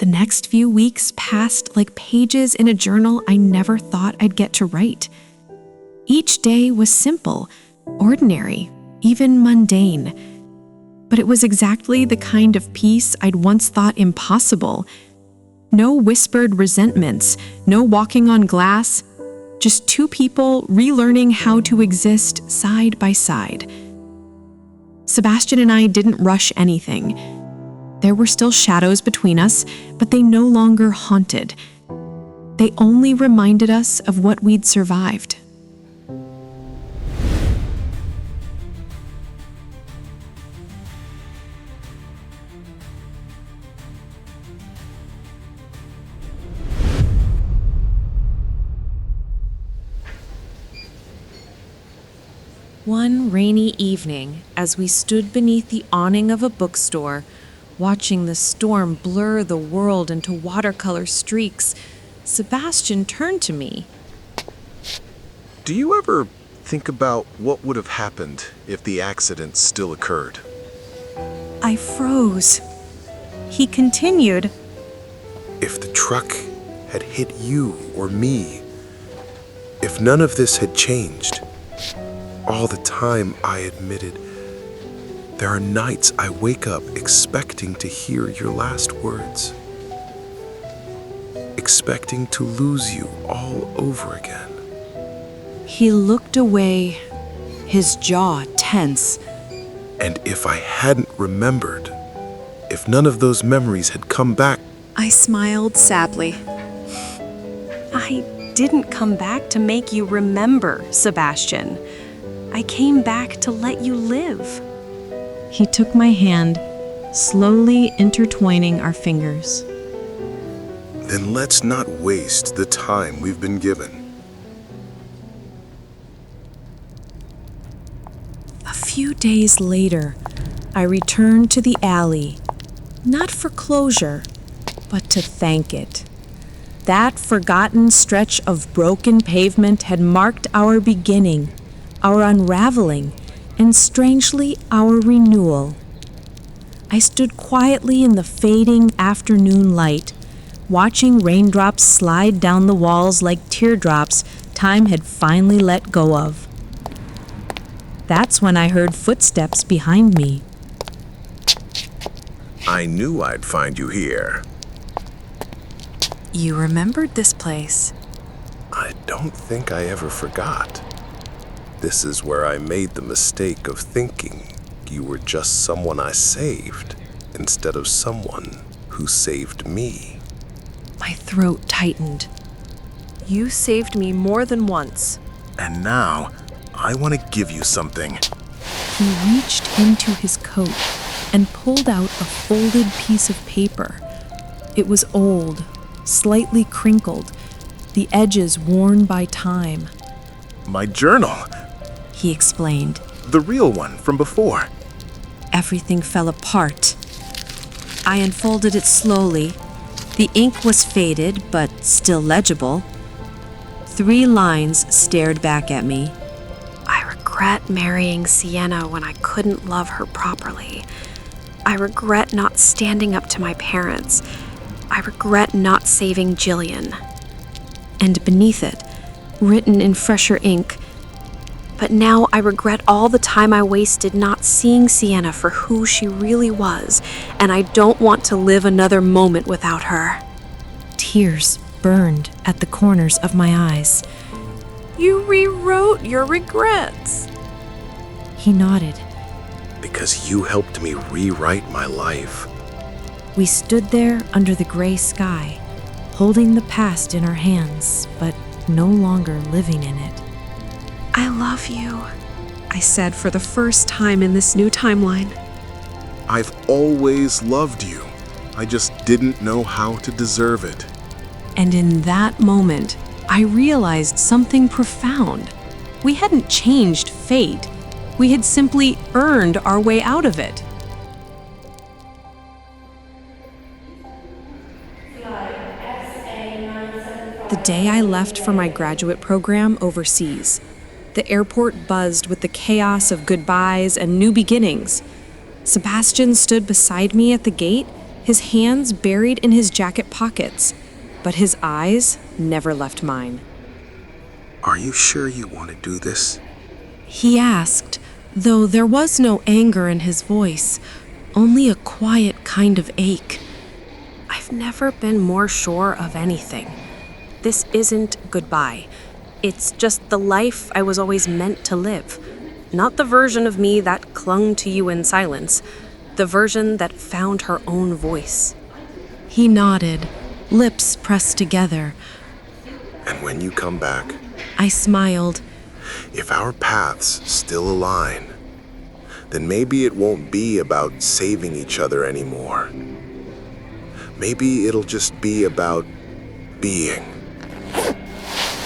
The next few weeks passed like pages in a journal I never thought I'd get to write. Each day was simple, ordinary, even mundane. But it was exactly the kind of peace I'd once thought impossible. No whispered resentments, no walking on glass, just two people relearning how to exist side by side. Sebastian and I didn't rush anything. There were still shadows between us, but they no longer haunted. They only reminded us of what we'd survived. One rainy evening, as we stood beneath the awning of a bookstore, watching the storm blur the world into watercolor streaks, Sebastian turned to me. Do you ever think about what would have happened if the accident still occurred? I froze. He continued, If the truck had hit you or me, if none of this had changed, all the time I admitted, there are nights I wake up expecting to hear your last words, expecting to lose you all over again. He looked away, his jaw tense. And if I hadn't remembered, if none of those memories had come back, I smiled sadly. I didn't come back to make you remember, Sebastian. I came back to let you live. He took my hand, slowly intertwining our fingers. then let's not waste the time we've been given. A few days later, I returned to the alley, not for closure, but to thank it. That forgotten stretch of broken pavement had marked our beginning, our unraveling, and strangely, our renewal. I stood quietly in the fading afternoon light, watching raindrops slide down the walls like teardrops time had finally let go of. That's when I heard footsteps behind me. I knew I'd find you here. You remembered this place. I don't think I ever forgot. This is where I made the mistake of thinking you were just someone I saved instead of someone who saved me. My throat tightened. You saved me more than once. And now, I want to give you something. He reached into his coat and pulled out a folded piece of paper. It was old, slightly crinkled, the edges worn by time. My journal. He explained. The real one from before. Everything fell apart. I unfolded it slowly. The ink was faded, but still legible. 3 lines stared back at me. I regret marrying Sienna when I couldn't love her properly. I regret not standing up to my parents. I regret not saving Jillian. And beneath it, written in fresher ink, but now I regret all the time I wasted not seeing Sienna for who she really was, and I don't want to live another moment without her. Tears burned at the corners of my eyes. You rewrote your regrets. He nodded. Because you helped me rewrite my life. We stood there under the gray sky, holding the past in our hands, but no longer living in it. I love you, I said for the first time in this new timeline. I've always loved you. I just didn't know how to deserve it. And in that moment, I realized something profound. We hadn't changed fate. We had simply earned our way out of it. The day I left for my graduate program overseas, the airport buzzed with the chaos of goodbyes and new beginnings. Sebastian stood beside me at the gate, his hands buried in his jacket pockets, but his eyes never left mine. Are you sure you want to do this? He asked, though there was no anger in his voice, only a quiet kind of ache. I've never been more sure of anything. This isn't goodbye. It's just the life I was always meant to live. Not the version of me that clung to you in silence, the version that found her own voice. He nodded, lips pressed together. And when you come back, I smiled. if our paths still align, then maybe it won't be about saving each other anymore. Maybe it'll just be about being.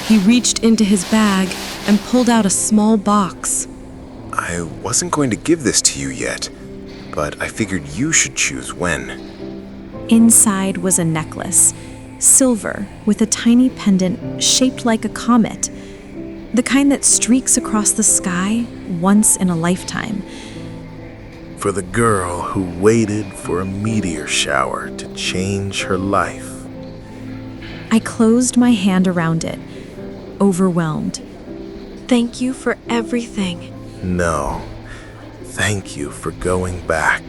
He reached into his bag and pulled out a small box. I wasn't going to give this to you yet, but I figured you should choose when. Inside was a necklace, silver, with a tiny pendant shaped like a comet, the kind that streaks across the sky once in a lifetime. For the girl who waited for a meteor shower to change her life. I closed my hand around it, overwhelmed. Thank you for everything. No. Thank you for going back,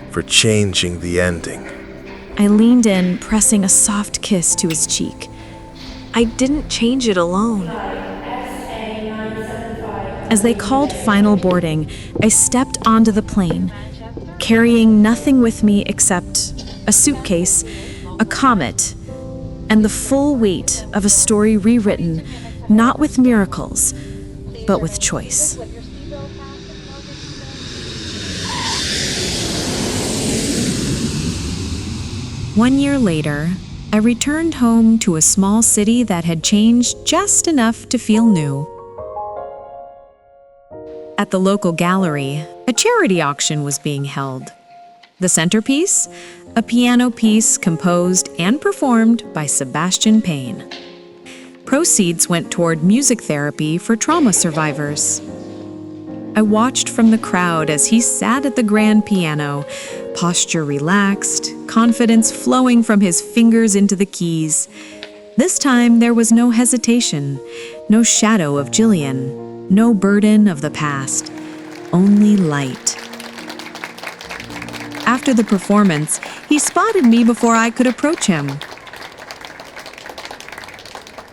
for changing the ending. I leaned in, pressing a soft kiss to his cheek. I didn't change it alone. As they called final boarding, I stepped onto the plane, carrying nothing with me except a suitcase, a comet, and the full weight of a story rewritten, not with miracles, but with choice. One year later, I returned home to a small city that had changed just enough to feel new. At the local gallery, a charity auction was being held. The centerpiece? A piano piece composed and performed by Sebastian Payne. Proceeds went toward music therapy for trauma survivors. I watched from the crowd as he sat at the grand piano, posture relaxed, confidence flowing from his fingers into the keys. This time there was no hesitation, no shadow of Jillian, no burden of the past, only light. After the performance, he spotted me before I could approach him.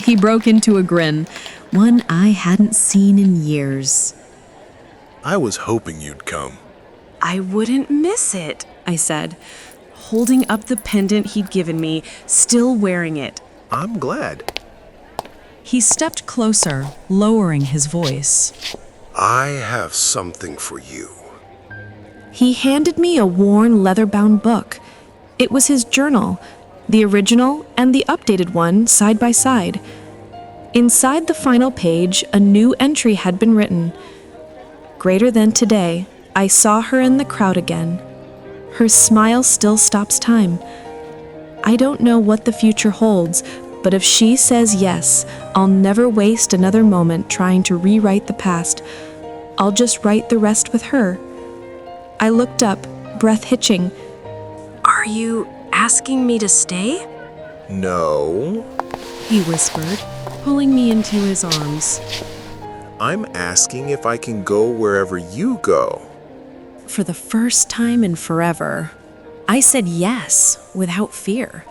He broke into a grin, one I hadn't seen in years. I was hoping you'd come. I wouldn't miss it, I said, holding up the pendant he'd given me, still wearing it. I'm glad. He stepped closer, lowering his voice. I have something for you. He handed me a worn, leather-bound book. It was his journal, the original and the updated one side by side. Inside the final page, a new entry had been written. Greater than today, I saw her in the crowd again. Her smile still stops time. I don't know what the future holds, but if she says yes, I'll never waste another moment trying to rewrite the past. I'll just write the rest with her. I looked up, breath hitching. Are you asking me to stay? No. He whispered, pulling me into his arms. I'm asking if I can go wherever you go. For the first time in forever, I said yes without fear.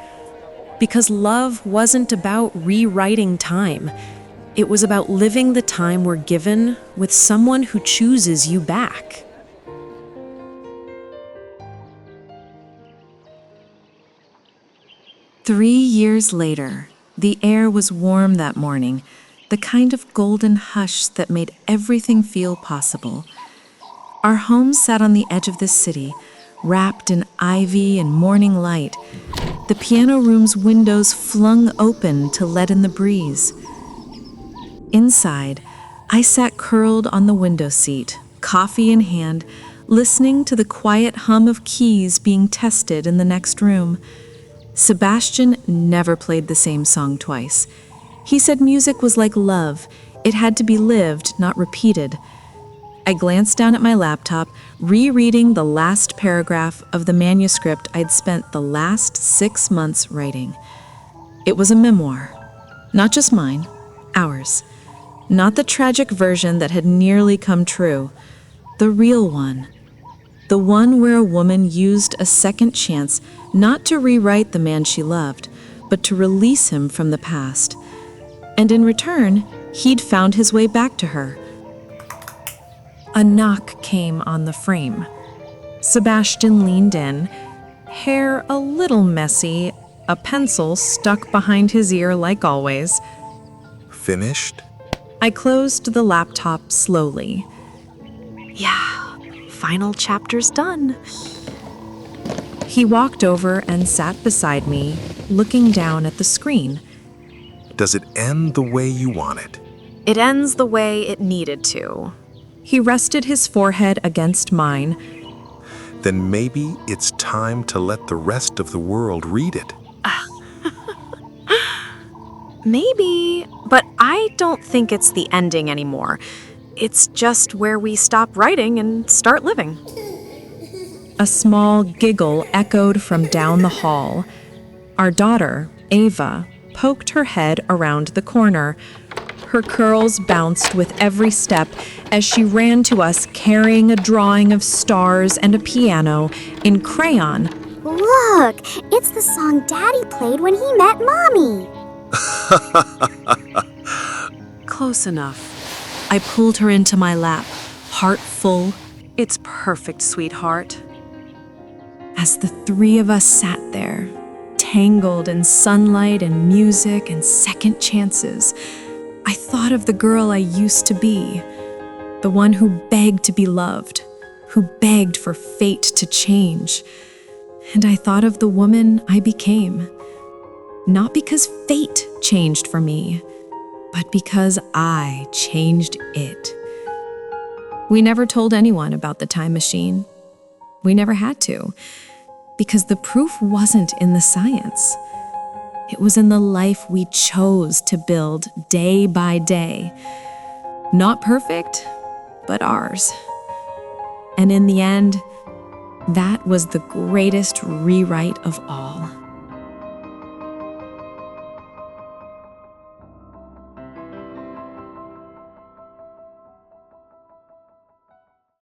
Because love wasn't about rewriting time. It was about living the time we're given with someone who chooses you back. "3 years later, the air was warm that morning, the kind of golden hush that made everything feel possible. Our home sat on the edge of the city, wrapped in ivy and morning light, the piano room's windows flung open to let in the breeze. Inside, I sat curled on the window seat, coffee in hand, listening to the quiet hum of keys being tested in the next room. Sebastian never played the same song twice. He said music was like love. It had to be lived, not repeated. I glanced down at my laptop, rereading the last paragraph of the manuscript I'd spent the last 6 months writing. It was a memoir. Not just mine, ours. Not the tragic version that had nearly come true. The real one. The one where a woman used a second chance not to rewrite the man she loved, but to release him from the past. And in return, he'd found his way back to her. A knock came on the frame. Sebastian leaned in, hair a little messy, a pencil stuck behind his ear like always. Finished? I closed the laptop slowly. Yeah, final chapter's done. He walked over and sat beside me, looking down at the screen. Does it end the way you want it? It ends the way it needed to. He rested his forehead against mine. Then maybe it's time to let the rest of the world read it. Maybe, but I don't think it's the ending anymore. It's just where we stop writing and start living. A small giggle echoed from down the hall. Our daughter, Ava, poked her head around the corner. Her curls bounced with every step as she ran to us carrying a drawing of stars and a piano in crayon. Look, it's the song Daddy played when he met Mommy. Close enough. I pulled her into my lap, heart full. It's perfect, sweetheart. As the three of us sat there, tangled in sunlight and music and second chances, I thought of the girl I used to be, the one who begged to be loved, who begged for fate to change. And I thought of the woman I became, not because fate changed for me, but because I changed it. We never told anyone about the time machine. We never had to, because the proof wasn't in the science. It was in the life we chose to build day by day. Not perfect, but ours. And in the end, that was the greatest rewrite of all.